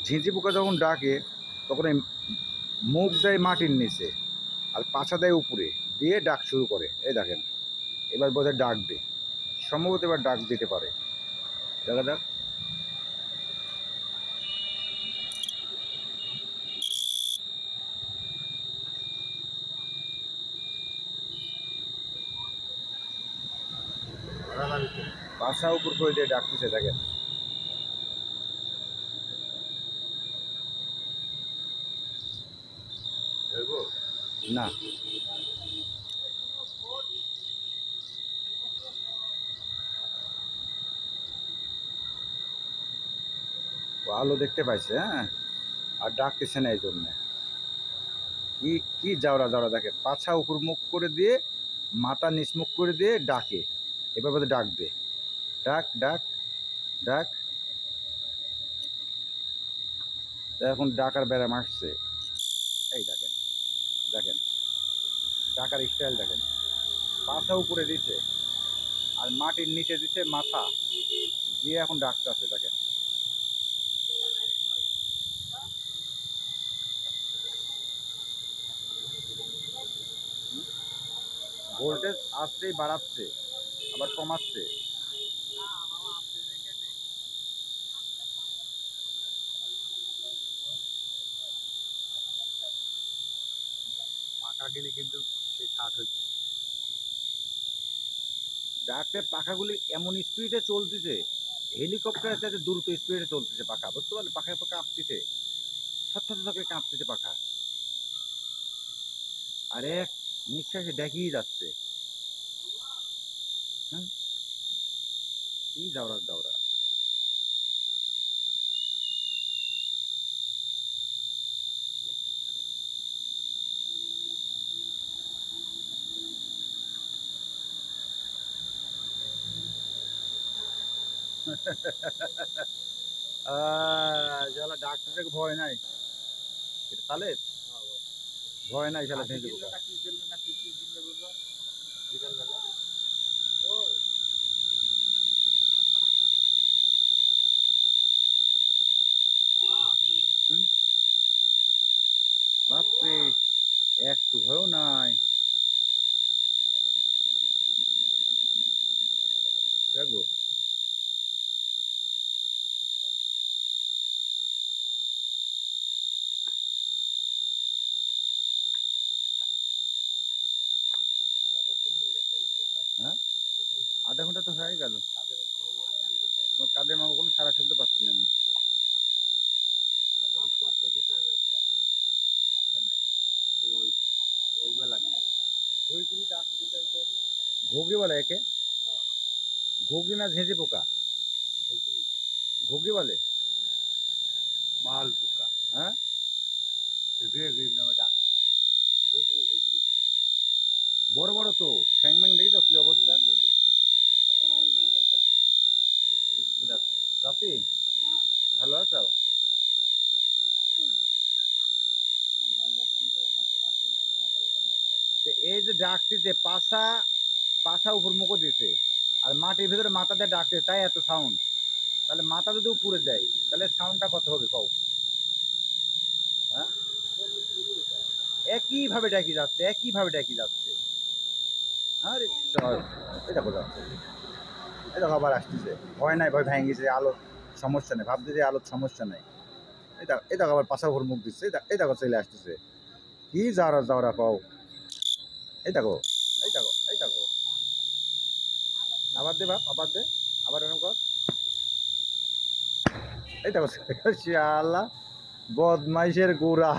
ঝিঁঝি পোকা যখন ডাকে তখন এই মুখ দেয় মাটির নিচে আর পাছা দেয় উপরে দিয়ে ডাক শুরু করে। এই দেখেন এবার বোধহয় ডাকবে, সম্ভবত এবার ডাক দিতে পারে। দেখা যাক। পাছা উপর করে দিয়ে ডাকতেছে, দেখেন। না, আলো দেখতে পাইছে, হ্যাঁ, আর ডাকতেছে না এই জন্য। কি কি যাওরা যাওরা দেখে, পাছা উপর মুখ করে দিয়ে মাথা নিচ মুখ করে দিয়ে ডাকে। এবার বোধহয় ডাকবে। ডাক ডাক ডাক। এখন ডাকার ব্যারাম আসছে। এই দেখেন, দেখেন ডাকার স্টাইল দেখেন। পাছা উপরে দিছে আর মাটির নিচে দিছে মাথা দিয়ে এখন ডাকতেছে, দেখেন। ভোল্টেজ আসতেই বাড়াচ্ছে আবার কমাচ্ছে। পাখাগুলি কিন্তু সেই 60 হয়েছে। ডাকের পাখাগুলি এমন স্পিডে চলতেছে, হেলিকপ্টারের সাথে দ্রুত স্পিডে চলতেছে পাখা, বুঝতে পারলে? পাখা কাঁপতেছে, ছটফট করে কাঁপতেছে পাখা, আর এক নিঃশ্বাসে দেখিয়ে যাচ্ছে। হ্যাঁ, কি দাওড়া দাওড়া। শালা ডাক্তার থেকে ভয় নাই, তাহলে ভয় নাই শালা ভেঙে দেবো। বাপরে, একটু ভয়ও নাই। দেখো হ্যাঁ, আধা ঘন্টা তো হয়ে গেল। কাদের মামা কোনো সারা শব্দ পাচ্ছি না আমি। ঘুগরি বলে একে? ঘুগরি না ঝেঁঝে পোকা? ঘুগরি বলে, মাল পোকা। হ্যাঁ, নামে ডাকে। বড় বড় তো, ঠ্যাং ম্যাং দেখি তো কি অবস্থা। রাতি ভালো আছো? এই যে ডাকতেছে, পাছা পাছা উপর মুখ দিছে আর মাটির ভিতরে মাথা দিয়ে ডাকতে, তাই এত সাউন্ড। তাহলে মাথা যদি উপরে দেয় তাহলে সাউন্ডটা কত হবে কও? হ্যাঁ, একই ভাবে ডাকি যাচ্ছে, একই ভাবে ডাকি যাচ্ছে। আরে চল, এই দেখো যাচ্ছে, এই দেখো আবার আসতেছে। ভয় নাই, ভয় ভেঙে গেছে, আলোর সমস্যা নেই, ভাবতে যে আলোর সমস্যা নেই। এই দেখো আবার পাশা উপর মুখ দিচ্ছে, এই দেখো চলে আসতেছে। কি যাওয়া যাওয়া পাও, এই দেখো, এই দেখো, এই দেখো। আবার দে বাপ, আবার দে, আবার এরকম কর। এই দেখো, শালা বদমাইশের গোড়া।